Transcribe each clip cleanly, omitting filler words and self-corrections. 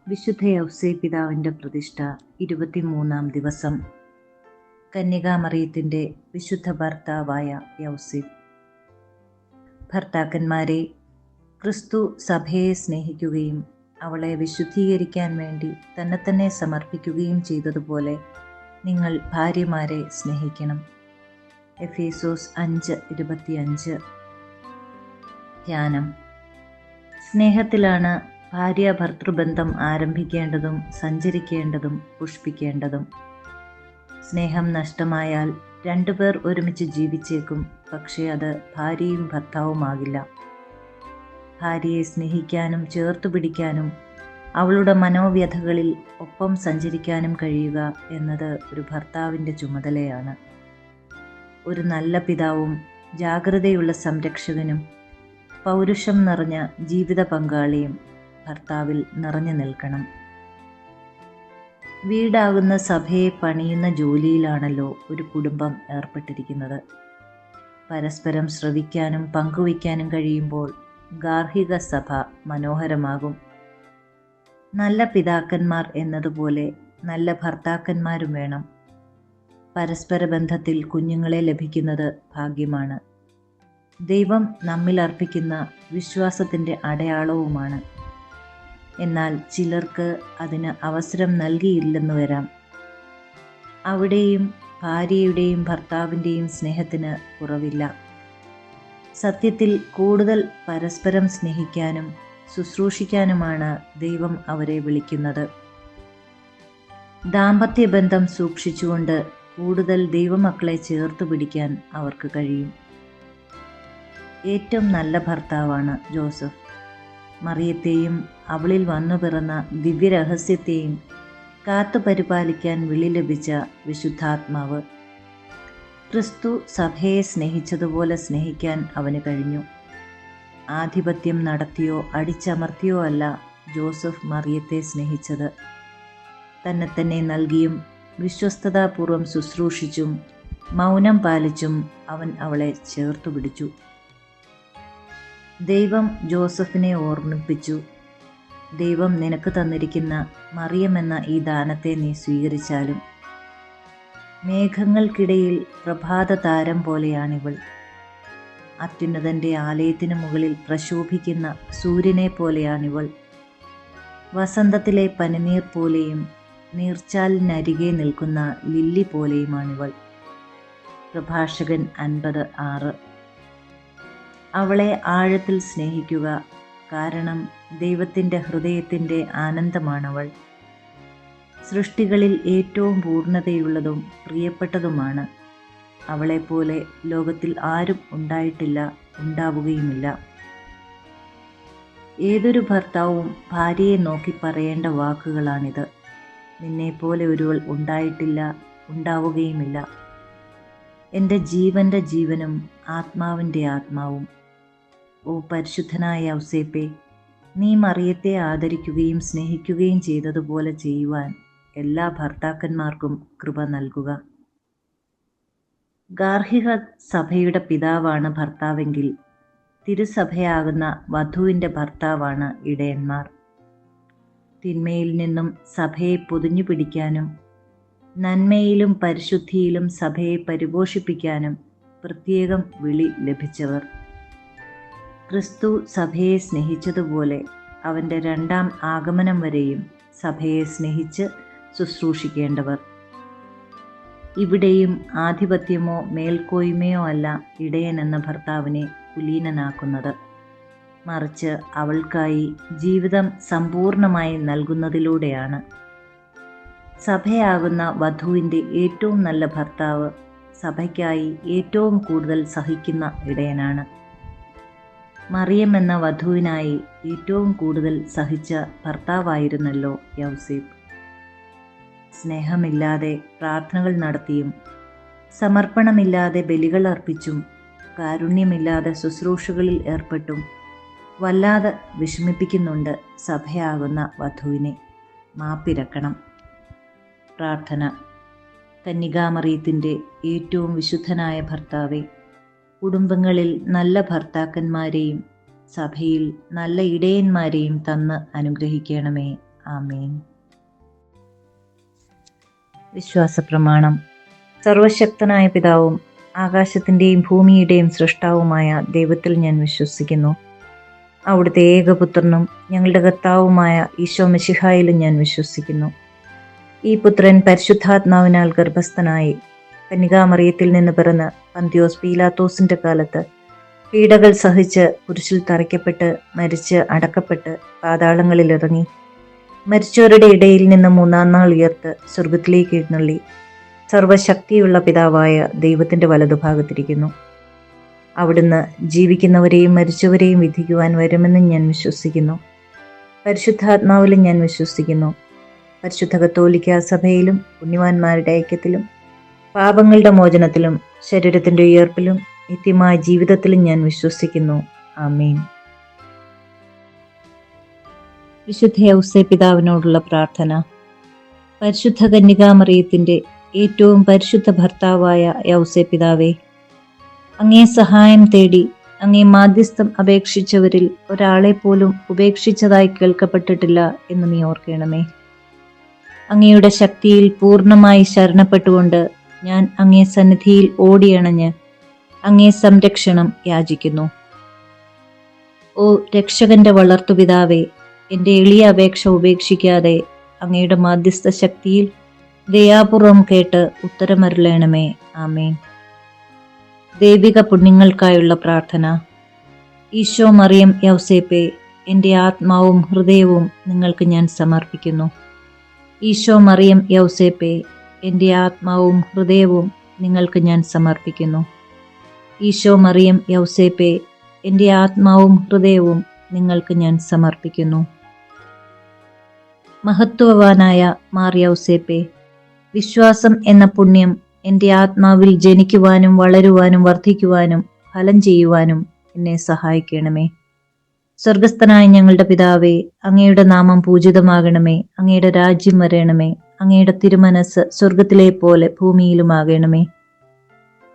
വിശുദ്ധ യൗസേ പിതാവിൻ്റെ പ്രതിഷ്ഠ 23-ാം ദിവസം. കന്യകാമറിയത്തിൻ്റെ വിശുദ്ധ ഭർത്താവായ യൗസേപ്പ്. ഭർത്താക്കന്മാരെ, ക്രിസ്തു സഭയെ സ്നേഹിക്കുകയും അവളെ വിശുദ്ധീകരിക്കാൻ വേണ്ടി തന്നെ സമർപ്പിക്കുകയും ചെയ്തതുപോലെ നിങ്ങൾ ഭാര്യമാരെ സ്നേഹിക്കണം. എഫേസോസ് 5:25. ധ്യാനം. സ്നേഹത്തിലാണ് ഭാര്യ ഭർത്തൃബന്ധം ആരംഭിക്കേണ്ടതും സഞ്ചരിക്കേണ്ടതും പുഷ്പിക്കേണ്ടതും. സ്നേഹം നഷ്ടമായാൽ രണ്ടുപേർ ഒരുമിച്ച് ജീവിച്ചേക്കും, പക്ഷേ അത് ഭാര്യയും ഭർത്താവുമാകില്ല. ഭാര്യയെ സ്നേഹിക്കാനും ചേർത്തു പിടിക്കാനും അവളുടെ മനോവ്യഥകളിൽ ഒപ്പം സഞ്ചരിക്കാനും കഴിയുക എന്നത് ഒരു ഭർത്താവിൻ്റെ ചുമതലയാണ്. ഒരു നല്ല പിതാവും ജാഗ്രതയുള്ള സംരക്ഷകനും പൗരുഷം നിറഞ്ഞ ജീവിത പങ്കാളിയും ഭർത്താവിൽ നിറഞ്ഞു നിൽക്കണം. വീടാകുന്ന സഭയെ പണിയുന്ന ജോലിയിലാണല്ലോ ഒരു കുടുംബം ഏർപ്പെട്ടിരിക്കുന്നത്. പരസ്പരം ശ്രവിക്കാനും പങ്കുവയ്ക്കാനും കഴിയുമ്പോൾ ഗാർഹിക സഭ മനോഹരമാകും. നല്ല പിതാക്കന്മാർ എന്നതുപോലെ നല്ല ഭർത്താക്കന്മാരും വേണം. പരസ്പര ബന്ധത്തിൽ കുഞ്ഞുങ്ങളെ ലഭിക്കുന്നത് ഭാഗ്യമാണ്. ദൈവം നമ്മിൽ അർപ്പിക്കുന്ന വിശ്വാസത്തിൻ്റെ അടയാളവുമാണ്. എന്നാൽ ചിലർക്ക് അതിന് അവസരം നൽകിയില്ലെന്ന് വരാം. അവിടെയും ഭാര്യയുടെയും ഭർത്താവിൻ്റെയും സ്നേഹത്തിന് കുറവില്ല. സത്യത്തിൽ കൂടുതൽ പരസ്പരം സ്നേഹിക്കാനും ശുശ്രൂഷിക്കാനുമാണ് ദൈവം അവരെ വിളിക്കുന്നത്. ദാമ്പത്യബന്ധം സൂക്ഷിച്ചുകൊണ്ട് കൂടുതൽ ദൈവമക്കളെ ചേർത്ത് പിടിക്കാൻ അവർക്ക് കഴിയും. ഏറ്റവും നല്ല ഭർത്താവാണ് ജോസഫ്. മറിയത്തെയും അവളിൽ വന്നു പിറന്ന ദിവ്യരഹസ്യത്തെയും കാത്തു പരിപാലിക്കാൻ വിളി ലഭിച്ച വിശുദ്ധാത്മാവ്. ക്രിസ്തു സഭയെ സ്നേഹിച്ചതുപോലെ സ്നേഹിക്കാൻ അവന് കഴിഞ്ഞു. ആധിപത്യം നടത്തിയോ അടിച്ചമർത്തിയോ അല്ല ജോസഫ് മറിയത്തെ സ്നേഹിച്ചത്. തന്നെ നൽകിയും വിശ്വസ്തതാപൂർവം ശുശ്രൂഷിച്ചും മൗനം പാലിച്ചും അവൻ അവളെ ചേർത്തു പിടിച്ചു. ദൈവം ജോസഫിനെ ഓർമ്മിപ്പിച്ചു, ദൈവം നിനക്ക് തന്നിരിക്കുന്ന മറിയമെന്ന ഈ ദാനത്തെ നീ സ്വീകരിച്ചാലും. മേഘങ്ങൾക്കിടയിൽ പ്രഭാത താരം പോലെയാണിവൾ. അത്യുന്നതൻ്റെ ആലയത്തിന് മുകളിൽ പ്രശോഭിക്കുന്ന സൂര്യനെ പോലെയാണിവൾ. വസന്തത്തിലെ പനിനീർ പോലെയും നീർച്ചാലിനരികെ നിൽക്കുന്ന ലില്ലി പോലെയുമാണിവൾ. പ്രഭാഷകൻ 50:6. അവളെ ആഴത്തിൽ സ്നേഹിക്കുക, കാരണം ദൈവത്തിൻ്റെ ഹൃദയത്തിൻ്റെ ആനന്ദമാണവൾ. സൃഷ്ടികളിൽ ഏറ്റവും പൂർണ്ണതയുള്ളതും പ്രിയപ്പെട്ടതുമാണ്. അവളെപ്പോലെ ലോകത്തിൽ ആരും ഉണ്ടായിട്ടില്ല, ഉണ്ടാവുകയുമില്ല. ഏതൊരു ഭർത്താവും ഭാര്യയെ നോക്കി പറയേണ്ട വാക്കുകളാണിത്. നിന്നെപ്പോലെ ഒരുവൾ ഉണ്ടായിട്ടില്ല, ഉണ്ടാവുകയുമില്ല. എൻ്റെ ജീവൻ്റെ ജീവനും ആത്മാവിൻ്റെ ആത്മാവും. ഓ പരിശുദ്ധനായ യൗസേപ്പേ, നീ മറിയത്തെ ആദരിക്കുകയും സ്നേഹിക്കുകയും ചെയ്തതുപോലെ ചെയ്യുവാൻ എല്ലാ ഭർത്താക്കന്മാർക്കും കൃപ നൽകുക. ഗാർഹിക സഭയുടെ പിതാവാണ് ഭർത്താവെങ്കിൽ തിരുസഭയാകുന്ന വധുവിൻ്റെ ഭർത്താവാണ് ഇടയന്മാർ. തിന്മയിൽ നിന്നും സഭയെ പൊതിഞ്ഞു പിടിക്കാനും നന്മയിലും പരിശുദ്ധിയിലും സഭയെ പരിപോഷിപ്പിക്കാനും പ്രത്യേകം വിളി ലഭിച്ചവർ. ക്രിസ്തു സഭയെ സ്നേഹിച്ചതുപോലെ അവൻ്റെ 2ാം ആഗമനം വരെയും സഭയെ സ്നേഹിച്ച് ശുശ്രൂഷിക്കേണ്ടവർ. ഇവിടെയും ആധിപത്യമോ മേൽക്കോയ്മയോ അല്ല ഇടയൻ എന്ന ഭർത്താവിനെ കുലീനനാക്കുന്നത്, മറിച്ച് അവൾക്കായി ജീവിതം സമ്പൂർണമായി നൽകുന്നതിലൂടെയാണ്. സഭയാകുന്ന വധുവിൻ്റെ ഏറ്റവും നല്ല ഭർത്താവ് സഭയ്ക്കായി ഏറ്റവും കൂടുതൽ സഹിക്കുന്ന ഇടയനാണ്. മറിയം എന്ന വധുവിനായി ഏറ്റവും കൂടുതൽ സഹിച്ച ഭർത്താവായിരുന്നല്ലോ യൗസേപ്പ്. സ്നേഹമില്ലാതെ പ്രാർത്ഥനകൾ നടത്തിയും സമർപ്പണമില്ലാതെ ബലികൾ അർപ്പിച്ചും കാരുണ്യമില്ലാതെ ശുശ്രൂഷകളിൽ ഏർപ്പെട്ടും വല്ലാതെ വിഷമിപ്പിക്കുന്നുണ്ട് സഭയാകുന്ന വധുവിനെ. മാപ്പിരക്കണം. പ്രാർത്ഥന. കന്യകാമറിയത്തിൻ്റെ ഏറ്റവും വിശുദ്ധനായ ഭർത്താവേ, കുടുംബങ്ങളിൽ നല്ല ഭർത്താക്കന്മാരെയും സഭയിൽ നല്ല ഇടയന്മാരെയും തന്ന് അനുഗ്രഹിക്കണമേ. ആമേൻ. വിശ്വാസപ്രമാണം. സർവശക്തനായ പിതാവും ആകാശത്തിൻ്റെയും ഭൂമിയുടെയും സൃഷ്ടാവുമായ ദൈവത്തിൽ ഞാൻ വിശ്വസിക്കുന്നു. അവിടുത്തെ ഏകപുത്രനും ഞങ്ങളുടെ കർത്താവുമായ ഈശോ മിശിഹായിലും ഞാൻ വിശ്വസിക്കുന്നു. ഈ പുത്രൻ പരിശുദ്ധാത്മാവിനാൽ ഗർഭസ്ഥനായി കന്യകാമറിയത്തിൽ നിന്ന് പിറന്ന് പന്തിയോസ് പീലാത്തോസിന്റെ കാലത്ത് പീഡകൾ സഹിച്ച് കുരിശിൽ തറയ്ക്കപ്പെട്ട് മരിച്ച് അടക്കപ്പെട്ട് പാതാളങ്ങളിൽ ഇറങ്ങി മരിച്ചവരുടെ ഇടയിൽ നിന്ന് മൂന്നാം നാൾ ഉയർത്ത് സ്വർഗത്തിലേക്ക് എഴുന്നള്ളി സർവശക്തിയുള്ള പിതാവായ ദൈവത്തിന്റെ വലതുഭാഗത്തിരിക്കുന്നു. അവിടുന്ന് ജീവിക്കുന്നവരെയും മരിച്ചവരെയും വിധിക്കുവാൻ വരുമെന്നും ഞാൻ വിശ്വസിക്കുന്നു. പരിശുദ്ധാത്മാവിലും ഞാൻ വിശ്വസിക്കുന്നു. പരിശുദ്ധ കത്തോലിക്ക സഭയിലും പുണ്യവാന്മാരുടെ ഐക്യത്തിലും പാപങ്ങളുടെ മോചനത്തിലും ശരീരത്തിന്റെ ഉയർപ്പിലും നിത്യമായ ജീവിതത്തിലും ഞാൻ വിശ്വസിക്കുന്നു. ആമേൻ. വിശുദ്ധ യൗസേ പിതാവിനോടുള്ള പ്രാർത്ഥന. പരിശുദ്ധ കന്യകാമറിയത്തിന്റെ ഏറ്റവും പരിശുദ്ധ ഭർത്താവായ യൗസേ പിതാവേ, അങ്ങേ സഹായം തേടി അങ്ങേ മാധ്യസ്ഥം അപേക്ഷിച്ചവരിൽ ഒരാളെ പോലും ഉപേക്ഷിച്ചതായി കേൾക്കപ്പെട്ടിട്ടില്ല എന്ന് നീ ഓർക്കണമേ. അങ്ങയുടെ ശക്തിയിൽ പൂർണ്ണമായി ശരണപ്പെട്ടുകൊണ്ട് ഞാൻ അങ്ങേ സന്നിധിയിൽ ഓടിയണഞ്ഞ് അങ്ങേ സംരക്ഷണം യാചിക്കുന്നു. ഓ രക്ഷകന്റെ വളർത്തുപിതാവേ, എൻ്റെ എളിയ അപേക്ഷ ഉപേക്ഷിക്കാതെ അങ്ങയുടെ മാധ്യസ്ഥ ശക്തിയിൽ ദയാപൂർവം കേട്ട് ഉത്തരമരുളേണമേ. ആമേൻ. ദൈവിക പുണ്യങ്ങൾക്കായുള്ള പ്രാർത്ഥന. ഈശോ, മറിയം, യൗസേപ്പേ, എൻ്റെ ആത്മാവും ഹൃദയവും നിങ്ങൾക്ക് ഞാൻ സമർപ്പിക്കുന്നു. ഈശോ, മറിയം, യൗസേപ്പേ, എൻ്റെ ആത്മാവും ഹൃദയവും നിങ്ങൾക്ക് ഞാൻ സമർപ്പിക്കുന്നു. ഈശോ, മറിയം, യൗസേപ്പേ, എൻ്റെ ആത്മാവും ഹൃദയവും നിങ്ങൾക്ക് ഞാൻ സമർപ്പിക്കുന്നു. മഹത്വവാനായ മാർ യൗസേപ്പേ, വിശ്വാസം എന്ന പുണ്യം എൻ്റെ ആത്മാവിൽ ജനിക്കുവാനും വളരുവാനും വർദ്ധിക്കുവാനും ഫലം ചെയ്യുവാനും എന്നെ സഹായിക്കണമേ. സ്വർഗസ്ഥനായ ഞങ്ങളുടെ പിതാവേ, അങ്ങയുടെ നാമം പൂജിതമാകണമേ. അങ്ങയുടെ രാജ്യം വരേണമേ. അങ്ങയുടെ തിരുമനസ് സ്വർഗത്തിലെ പോലെ ഭൂമിയിലുമാകണമേ.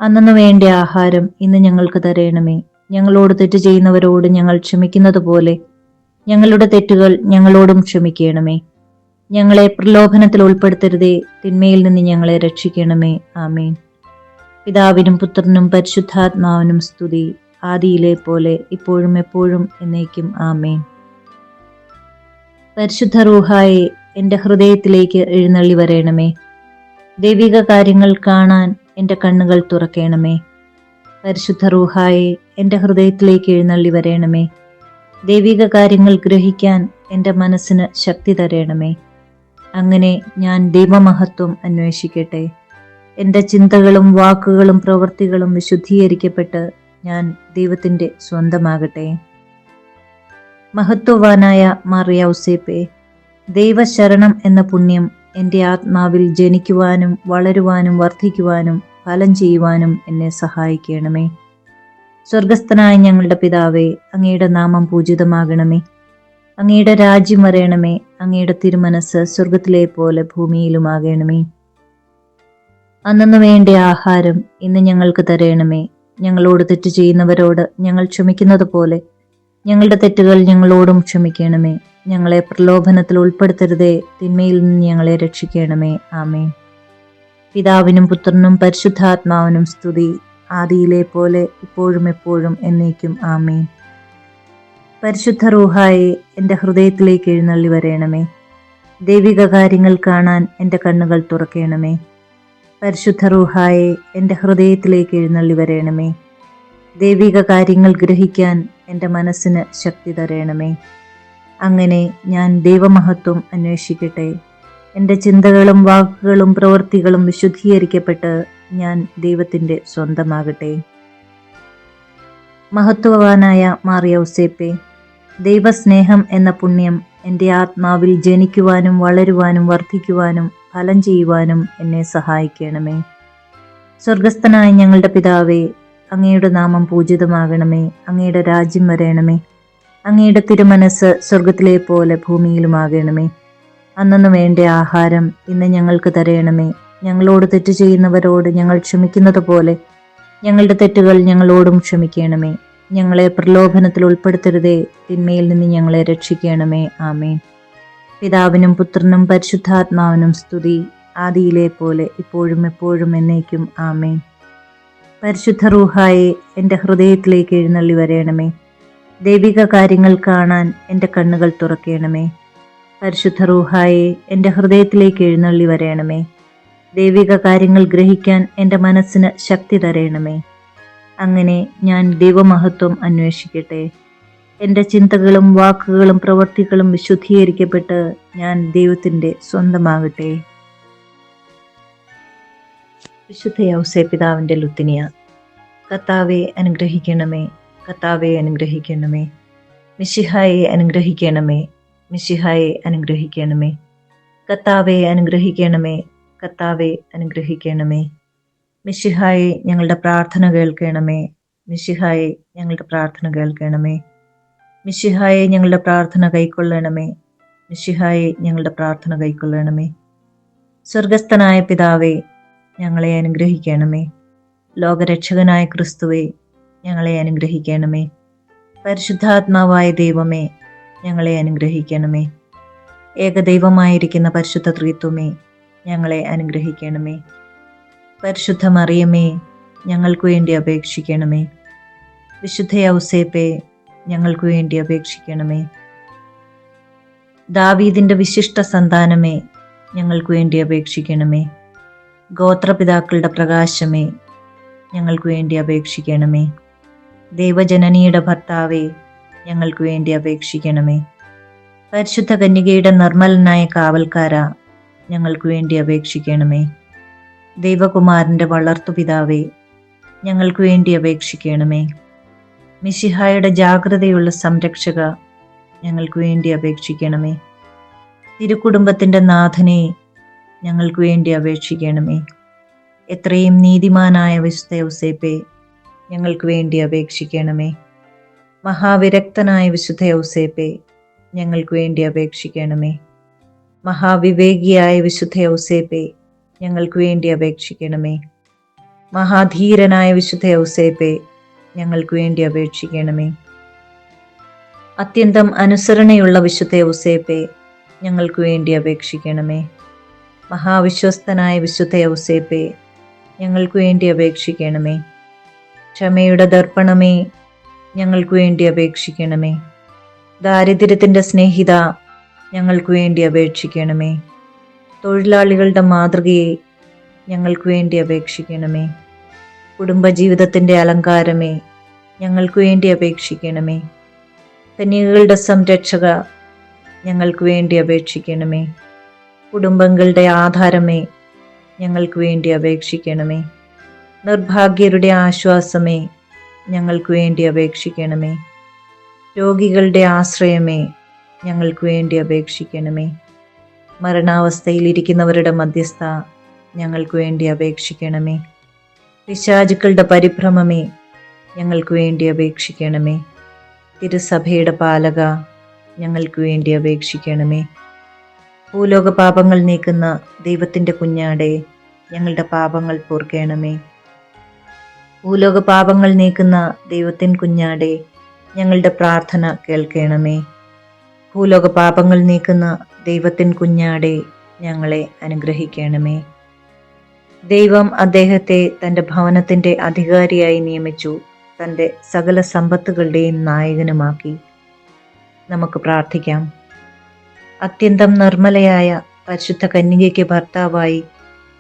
അന്നു വേണ്ട ആഹാരം ഇന്ന് ഞങ്ങൾക്ക് തരേണമേ. ഞങ്ങളോട് തെറ്റ് ചെയ്യുന്നവരോട് ഞങ്ങൾ ക്ഷമിക്കുന്നത് പോലെ ഞങ്ങളുടെ തെറ്റുകൾ ഞങ്ങളോടും ക്ഷമിക്കണമേ. ഞങ്ങളെ പ്രലോഭനത്തിൽ ഉൾപ്പെടുത്തരുതേ, തിന്മയിൽ നിന്ന് ഞങ്ങളെ രക്ഷിക്കണമേ. ആമേൻ. പിതാവിനും പുത്രനും പരിശുദ്ധാത്മാവിനും സ്തുതി, ആദിയിലെ പോലെ ഇപ്പോഴും എപ്പോഴും എന്നേക്കും. ആമേൻ. പരിശുദ്ധ റൂഹായെ എൻ്റെ ഹൃദയത്തിലേക്ക് എഴുന്നള്ളി വരേണമേ. ദൈവിക കാര്യങ്ങൾ കാണാൻ എൻ്റെ കണ്ണുകൾ തുറക്കേണമേ. പരിശുദ്ധ റൂഹായെ എൻ്റെ ഹൃദയത്തിലേക്ക് എഴുന്നള്ളി വരേണമേ. ദൈവിക കാര്യങ്ങൾ ഗ്രഹിക്കാൻ എൻ്റെ മനസ്സിന് ശക്തി തരേണമേ. അങ്ങനെ ഞാൻ ദൈവമഹത്വം അന്വേഷിക്കട്ടെ. എൻ്റെ ചിന്തകളും വാക്കുകളും പ്രവൃത്തികളും വിശുദ്ധീകരിക്കപ്പെട്ട് ഞാൻ ദൈവത്തിൻ്റെ സ്വന്തമാകട്ടെ. മഹത്വവാനായ മാർ യൗസേപ്പേ, ദൈവശരണം എന്ന പുണ്യം എൻ്റെ ആത്മാവിൽ ജനിക്കുവാനും വളരുവാനും വർദ്ധിക്കുവാനും ഫലം ചെയ്യുവാനും എന്നെ സഹായിക്കണമേ. സ്വർഗസ്ഥനായ ഞങ്ങളുടെ പിതാവേ, അങ്ങയുടെ നാമം പൂജിതമാകണമേ. അങ്ങയുടെ രാജ്യം വരേണമേ. അങ്ങയുടെ തിരുമനസ് സ്വർഗത്തിലെ പോലെ ഭൂമിയിലുമാകണമേ. അന്നു വേണ്ട ആഹാരം ഇന്ന് ഞങ്ങൾക്ക് തരേണമേ. ഞങ്ങളോട് തെറ്റ് ചെയ്യുന്നവരോട് ഞങ്ങൾ ക്ഷമിക്കുന്നത് പോലെ ഞങ്ങളുടെ തെറ്റുകൾ ഞങ്ങളോടും ക്ഷമിക്കണമേ. ഞങ്ങളെ പ്രലോഭനത്തിൽ ഉൾപ്പെടുത്തരുതേ, തിന്മയിൽ നിന്ന് ഞങ്ങളെ രക്ഷിക്കണമേ. ആമേൻ. പിതാവിനും പുത്രനും പരിശുദ്ധാത്മാവിനും സ്തുതി, ആദിയിലെ പോലെ ഇപ്പോഴും എപ്പോഴും എന്നേക്കും. ആമേൻ. പരിശുദ്ധ റൂഹായെ എൻ്റെ ഹൃദയത്തിലേക്ക് എഴുന്നള്ളി വരേണമേ. ദൈവിക കാര്യങ്ങൾ കാണാൻ എൻ്റെ കണ്ണുകൾ തുറക്കണമേ. പരിശുദ്ധ റൂഹായെ എൻ്റെ ഹൃദയത്തിലേക്ക് എഴുന്നള്ളി വരേണമേ. ദൈവിക കാര്യങ്ങൾ ഗ്രഹിക്കാൻ എൻ്റെ മനസ്സിന് ശക്തി തരേണമേ. അങ്ങനെ ഞാൻ ദൈവമഹത്വം അന്വേഷിക്കട്ടെ. എൻ്റെ ചിന്തകളും വാക്കുകളും പ്രവൃത്തികളും വിശുദ്ധീകരിക്കപ്പെട്ട് ഞാൻ ദൈവത്തിൻ്റെ സ്വന്തമാകട്ടെ. മഹത്വവാനായ മാർ യൗസേപ്പേ, ദൈവസ്നേഹം എന്ന പുണ്യം എൻ്റെ ആത്മാവിൽ ജനിക്കുവാനും വളരുവാനും വർദ്ധിക്കുവാനും ഫലം ചെയ്യുവാനും എന്നെ സഹായിക്കണമേ. സ്വർഗസ്ഥനായ ഞങ്ങളുടെ പിതാവേ, അങ്ങയുടെ നാമം പൂജിതമാകണമേ. അങ്ങയുടെ രാജ്യം വരേണമേ. അങ്ങയുടെ തിരുമനസ് സ്വർഗത്തിലെ പോലെ ഭൂമിയിലുമാകണമേ. അന്നു വേണ്ട ആഹാരം ഇന്ന് ഞങ്ങൾക്ക് തരേണമേ. ഞങ്ങളോട് തെറ്റ് ചെയ്യുന്നവരോട് ഞങ്ങൾ ക്ഷമിക്കുന്നത് പോലെ ഞങ്ങളുടെ തെറ്റുകൾ ഞങ്ങളോടും ക്ഷമിക്കണമേ. ഞങ്ങളെ പ്രലോഭനത്തിൽ ഉൾപ്പെടുത്തരുതേ, തിന്മയിൽ നിന്ന് ഞങ്ങളെ രക്ഷിക്കണമേ. ആമേൻ. പിതാവിനും പുത്രനും പരിശുദ്ധാത്മാവിനും സ്തുതി, ആദിയിലെ പോലെ ഇപ്പോഴും എപ്പോഴും എന്നേക്കും ആമേൻ. പരിശുദ്ധ റൂഹായെ എൻ്റെ ഹൃദയത്തിലേക്ക് എഴുന്നള്ളി വരേണമേ. ദൈവിക കാര്യങ്ങൾ കാണാൻ എൻ്റെ കണ്ണുകൾ തുറക്കേണമേ. പരിശുദ്ധ റൂഹായെ എൻ്റെ ഹൃദയത്തിലേക്ക് എഴുന്നള്ളി വരേണമേ. ദൈവിക കാര്യങ്ങൾ ഗ്രഹിക്കാൻ എൻ്റെ മനസ്സിന് ശക്തി തരേണമേ. അങ്ങനെ ഞാൻ ദൈവമഹത്വം അന്വേഷിക്കട്ടെ. എൻ്റെ ചിന്തകളും വാക്കുകളും പ്രവൃത്തികളും വിശുദ്ധീകരിക്കപ്പെട്ട് ഞാൻ ദൈവത്തിൻ്റെ സ്വന്തമാകട്ടെ. വിശുദ്ധ യൗസേപ്പിതാവിൻ്റെ ലുത്തിനിയ. കർത്താവെ അനുഗ്രഹിക്കണമേ, കർത്താവെ അനുഗ്രഹിക്കണമേ. മിശിഹായെ അനുഗ്രഹിക്കണമേ, മിശിഹായെ അനുഗ്രഹിക്കണമേ. കർത്താവെ അനുഗ്രഹിക്കണമേ, കർത്താവെ അനുഗ്രഹിക്കണമേ. മിശിഹായെ ഞങ്ങളുടെ പ്രാർത്ഥന കേൾക്കണമേ, മിശിഹായെ ഞങ്ങളുടെ പ്രാർത്ഥന കേൾക്കണമേ. മിശിഹായെ ഞങ്ങളുടെ പ്രാർത്ഥന കൈക്കൊള്ളണമേ, മിശിഹായെ ഞങ്ങളുടെ പ്രാർത്ഥന കൈക്കൊള്ളണമേ. സ്വർഗസ്ഥനായ പിതാവേ, ഞങ്ങളെ അനുഗ്രഹിക്കണമേ. ലോകരക്ഷകനായ ക്രിസ്തുവേ, ഞങ്ങളെ അനുഗ്രഹിക്കണമേ. പരിശുദ്ധാത്മാവായ ദൈവമേ, ഞങ്ങളെ അനുഗ്രഹിക്കണമേ. ഏകദൈവമായിരിക്കുന്ന പരിശുദ്ധ ത്രിത്വമേ, ഞങ്ങളെ അനുഗ്രഹിക്കണമേ. പരിശുദ്ധ മറിയമേ, ഞങ്ങൾക്ക് വേണ്ടി അപേക്ഷിക്കണമേ. വിശുദ്ധ യൗസേപ്പേ, ഞങ്ങൾക്ക് വേണ്ടി അപേക്ഷിക്കണമേ. ദാവീദിന്റെ വിശിഷ്ട സന്താനമേ, ഞങ്ങൾക്ക് വേണ്ടി അപേക്ഷിക്കണമേ. ഗോത്രപിതാക്കളുടെ പ്രകാശമേ, ഞങ്ങൾക്ക് വേണ്ടി അപേക്ഷിക്കണമേ. ദൈവജനനിയുടെ ഭർത്താവേ, ഞങ്ങൾക്ക് വേണ്ടി അപേക്ഷിക്കണമേ. പരിശുദ്ധ കന്യകയുടെ നിർമ്മലനായ കാവൽക്കാര, ഞങ്ങൾക്ക് വേണ്ടി അപേക്ഷിക്കണമേ. ദൈവകുമാരന്റെ വളർത്തുപിതാവേ, ഞങ്ങൾക്ക് വേണ്ടി അപേക്ഷിക്കണമേ. മിശിഹായുടെ ജാഗ്രതയുള്ള സംരക്ഷക, ഞങ്ങൾക്ക് വേണ്ടി അപേക്ഷിക്കണമേ. തിരുക്കുടുംബത്തിന്റെ നാഥനെ, ഞങ്ങൾക്ക് വേണ്ടി അപേക്ഷിക്കണമേ. എത്രയും നീതിമാനായ വിശുദ്ധ യൗസേപ്പേ, ഞങ്ങൾക്ക് വേണ്ടി അപേക്ഷിക്കണമേ. മഹാവിരക്തനായ വിശുദ്ധ യൗസേപ്പേ, ഞങ്ങൾക്ക് വേണ്ടി അപേക്ഷിക്കണമേ. മഹാവിവേകിയായ വിശുദ്ധ യൗസേപ്പേ, ഞങ്ങൾക്ക് വേണ്ടി അപേക്ഷിക്കണമേ. മഹാധീരനായ വിശുദ്ധ യൗസേപ്പേ, ഞങ്ങൾക്ക് വേണ്ടി അപേക്ഷിക്കണമേ. അത്യന്തം അനുസരണയുള്ള വിശുദ്ധ യൗസേപ്പേ, ഞങ്ങൾക്ക് വേണ്ടി അപേക്ഷിക്കണമേ. മഹാവിശ്വസ്തനായ വിശുദ്ധ യൗസേപ്പേ, ഞങ്ങൾക്ക് വേണ്ടി അപേക്ഷിക്കണമേ. ക്ഷമയുടെ ദർപ്പണമേ, ഞങ്ങൾക്ക് വേണ്ടി അപേക്ഷിക്കണമേ. ദാരിദ്ര്യത്തിൻ്റെ സ്നേഹിത, ഞങ്ങൾക്ക് വേണ്ടി അപേക്ഷിക്കണമേ. തൊഴിലാളികളുടെ മാതൃകയെ, ഞങ്ങൾക്ക് വേണ്ടി അപേക്ഷിക്കണമേ. കുടുംബജീവിതത്തിൻ്റെ അലങ്കാരമേ, ഞങ്ങൾക്ക് വേണ്ടി അപേക്ഷിക്കണമേ. കന്യകകളുടെ സംരക്ഷക, ഞങ്ങൾക്ക് വേണ്ടി അപേക്ഷിക്കണമേ. കുടുംബങ്ങളുടെ ആധാരമേ, ഞങ്ങൾക്ക് വേണ്ടി അപേക്ഷിക്കണമേ. നിർഭാഗ്യരുടെ ആശ്വാസമേ, ഞങ്ങൾക്ക് വേണ്ടി അപേക്ഷിക്കണമേ. രോഗികളുടെ ആശ്രയമേ, ഞങ്ങൾക്ക് വേണ്ടി അപേക്ഷിക്കണമേ. മരണാവസ്ഥയിലിരിക്കുന്നവരുടെ മധ്യസ്ഥ, ഞങ്ങൾക്ക് വേണ്ടി അപേക്ഷിക്കണമേ. പിശാചുക്കളുടെ പരിഭ്രമമേ, ഞങ്ങൾക്ക് വേണ്ടി അപേക്ഷിക്കണമേ. തിരുസഭയുടെ പാലക, ഞങ്ങൾക്ക് വേണ്ടി അപേക്ഷിക്കണമേ. ഭൂലോക പാപങ്ങൾ നീക്കുന്ന ദൈവത്തിൻ്റെ കുഞ്ഞാടെ, ഞങ്ങളുടെ പാപങ്ങൾ പൊറുക്കണമേ. ഭൂലോക പാപങ്ങൾ നീക്കുന്ന ദൈവത്തിൻ കുഞ്ഞാടെ, ഞങ്ങളുടെ പ്രാർത്ഥന കേൾക്കണമേ. ഭൂലോക പാപങ്ങൾ നീക്കുന്ന ദൈവത്തിൻ കുഞ്ഞാടെ, ഞങ്ങളെ അനുഗ്രഹിക്കണമേ. ദൈവം അദ്ദേഹത്തെ തൻ്റെ ഭവനത്തിൻ്റെ അധികാരിയായി നിയമിച്ചു, തൻ്റെ സകല സമ്പത്തുകളുടെയും നായകനുമാക്കി. നമുക്ക് പ്രാർത്ഥിക്കാം. അത്യന്തം നിർമ്മലയായ പരിശുദ്ധ കന്യകയ്ക്ക് ഭർത്താവായി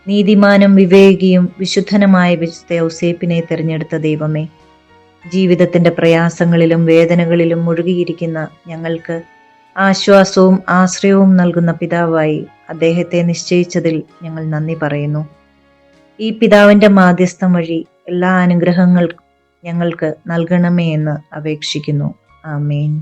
നീതിമാനും വിവേകിയും വിശുദ്ധനുമായ വിശുദ്ധ യൗസേപ്പിനെ തിരഞ്ഞെടുത്ത ദൈവമേ, ജീവിതത്തിൻ്റെ പ്രയാസങ്ങളിലും വേദനകളിലും മുഴുകിയിരിക്കുന്ന ഞങ്ങൾക്ക് ആശ്വാസവും ആശ്രയവും നൽകുന്ന പിതാവായി അദ്ദേഹത്തെ നിശ്ചയിച്ചതിൽ ഞങ്ങൾ നന്ദി പറയുന്നു. ഈ പിതാവിൻ്റെ മാധ്യസ്ഥം വഴി എല്ലാ അനുഗ്രഹങ്ങൾക്കും ഞങ്ങൾക്ക് നൽകണമേ എന്ന് അപേക്ഷിക്കുന്നു. ആമേൻ.